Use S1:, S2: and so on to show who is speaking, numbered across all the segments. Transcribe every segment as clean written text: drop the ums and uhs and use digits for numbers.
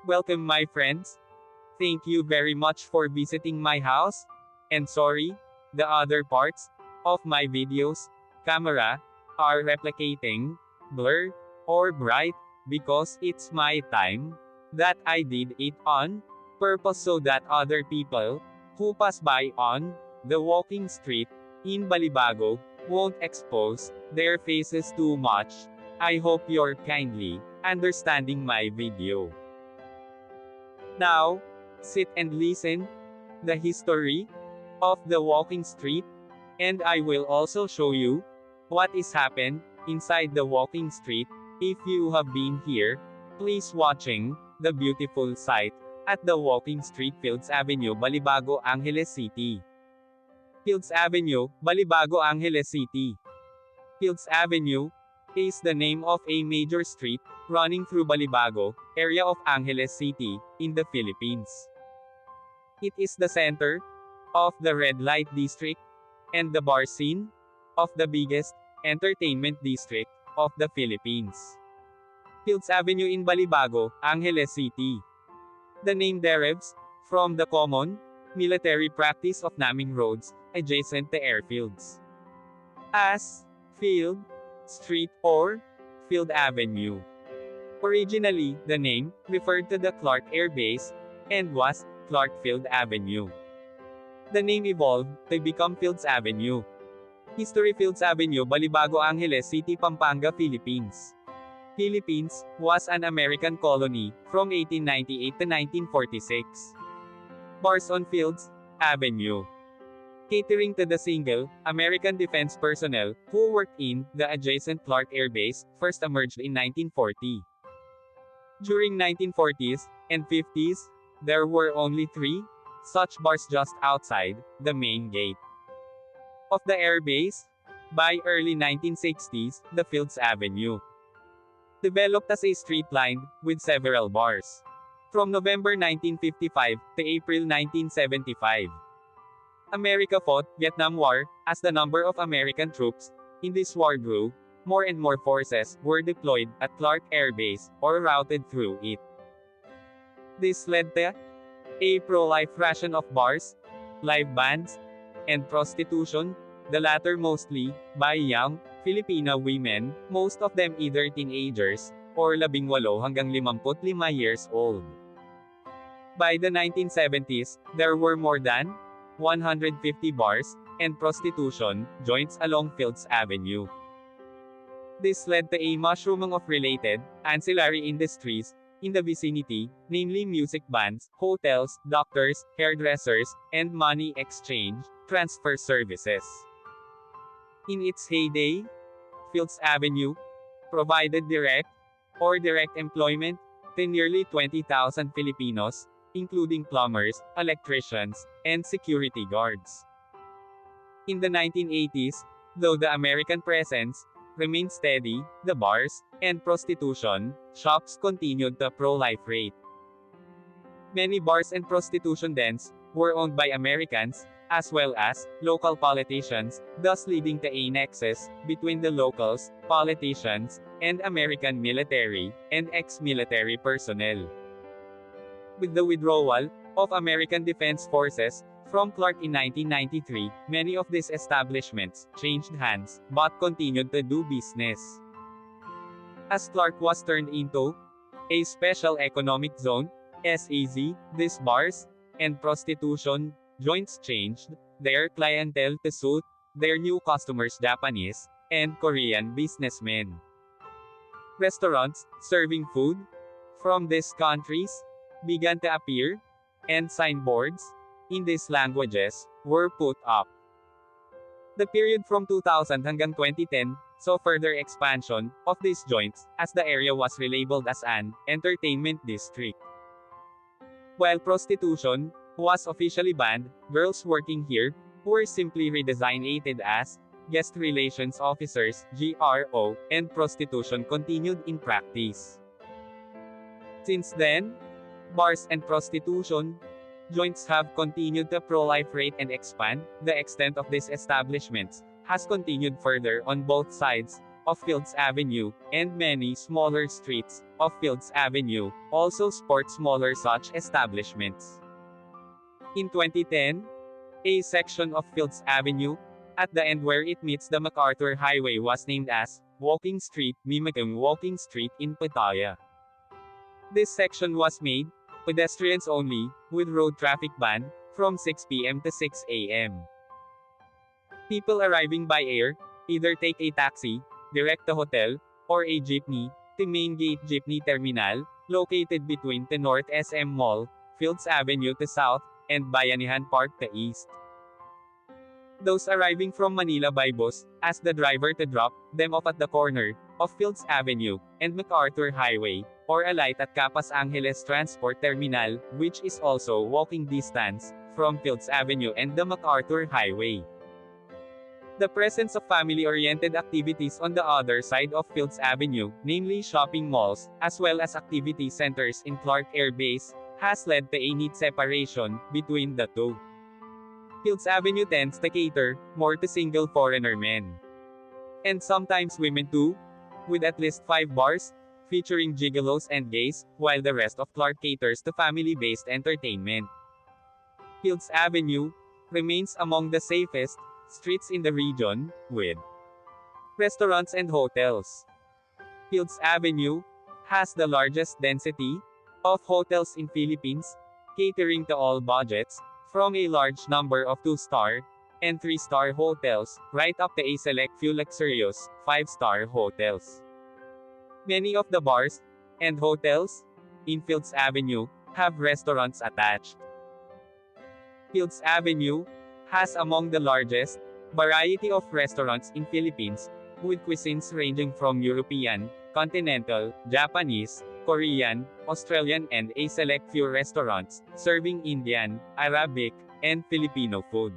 S1: Welcome my friends. Thank you very much for visiting my house. And sorry, the other parts of my videos, camera, are replicating, blur, or bright, because it's my time that I did it on purpose so that other people who pass by on the walking street in Balibago won't expose their faces too much. I hope you're kindly understanding my video. Now, sit and listen the history of the walking street, and I will also show you what is happened inside the walking street. If you have been here, please watching the beautiful sight at the walking street Fields Avenue, Balibago, Angeles City. Fields Avenue, Balibago, Angeles City. Fields Avenue is the name of a major street running through Balibago area of Angeles City in the Philippines. It is the center of the red light district and the bar scene of the biggest entertainment district of the Philippines. Fields Avenue in Balibago, Angeles City. The name derives from the common military practice of naming roads adjacent to airfields as Field Street or Field Avenue. Originally, the name referred to the Clark Air Base and was Clark Field Avenue. The name evolved to become Fields Avenue. History: Fields Avenue, Balibago, Angeles City, Pampanga, Philippines. Philippines was an American colony from 1898 to 1946. Bars on Fields Avenue. Catering to the single American defense personnel who worked in the adjacent Clark Air Base, first emerged in 1940. During 1940s and 50s, there were only 3 such bars just outside the main gate of the air base. By early 1960s, the Fields Avenue developed as a street lined with several bars. From November 1955 to April 1975, America fought Vietnam War. As the number of American troops in this war grew, more and more forces were deployed at Clark Air Base or routed through it. This led to a pro-life ration of bars, live bands, and prostitution, the latter mostly by young Filipino women, most of them either teenagers or 18 hanggang 55 years old. By the 1970s, there were more than 150 bars and prostitution joints along Fields Avenue. This led to a mushrooming of related ancillary industries in the vicinity, namely music bands, hotels, doctors, hairdressers, and money exchange transfer services. In its heyday, Fields Avenue provided direct or direct employment to nearly 20,000 Filipinos, including plumbers, electricians, and security guards. In the 1980s, though the American presence remained steady, the bars and prostitution shops continued the pro-life rate. Many bars and prostitution dens were owned by Americans, as well as local politicians, thus leading to a nexus between the locals, politicians, and American military and ex-military personnel. With the withdrawal of American Defense Forces from Clark in 1993, many of these establishments changed hands, but continued to do business. As Clark was turned into a Special Economic Zone, SEZ, these bars and prostitution joints changed their clientele to suit their new customers, Japanese and Korean businessmen. Restaurants serving food from these countries began to appear, and signboards in these languages were put up. The period from 2000 hanggang 2010 saw further expansion of these joints, as the area was relabeled as an entertainment district. While prostitution was officially banned, girls working here were simply redesignated as guest relations officers, GRO, and prostitution continued in practice. Since then, bars and prostitution joints have continued to proliferate and expand. The extent of these establishments has continued further on both sides of Fields Avenue, and many smaller streets of Fields Avenue also sport smaller such establishments. In 2010, a section of Fields Avenue, at the end where it meets the MacArthur Highway, was named as Walking Street, mimicking Walking Street in Pattaya. This section was made pedestrians only, with road traffic banned from 6 p.m. to 6 a.m. People arriving by air either take a taxi direct to hotel or a jeepney to Main Gate Jeepney Terminal, located between the North SM Mall, Fields Avenue to south, and Bayanihan Park to east. Those arriving from Manila by bus ask the driver to drop them off at the corner of Fields Avenue and MacArthur Highway, or alight at Capas Angeles Transport Terminal, which is also walking distance from Fields Avenue and the MacArthur Highway. The presence of family-oriented activities on the other side of Fields Avenue, namely shopping malls, as well as activity centers in Clark Air Base, has led to a neat separation between the two. Fields Avenue tends to cater more to single foreigner men. And sometimes women too, with at least 5 bars, featuring gigolos and gays, while the rest of Clark caters to family-based entertainment. Fields Avenue remains among the safest streets in the region, with restaurants and hotels. Fields Avenue has the largest density of hotels in Philippines, catering to all budgets, from a large number of 2-star and 3-star hotels, right up to a select few luxurious 5-star hotels. Many of the bars and hotels in Fields Avenue have restaurants attached. Fields Avenue has among the largest variety of restaurants in Philippines, with cuisines ranging from European, continental, Japanese, Korean, Australian, and a select few restaurants serving Indian, Arabic, and Filipino food.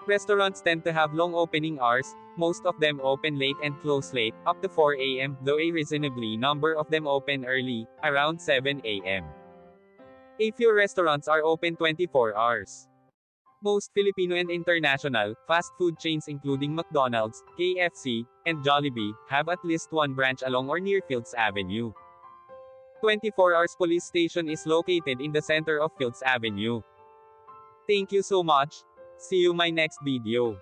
S1: Restaurants tend to have long opening hours, most of them open late and close late, up to 4 a.m., though a reasonably number of them open early, around 7 a.m. A few restaurants are open 24 hours. Most Filipino and international fast food chains including McDonald's, KFC, and Jollibee have at least one branch along or near Fields Avenue. 24 Hours Police Station is located in the center of Fields Avenue. Thank you so much. See you my next video.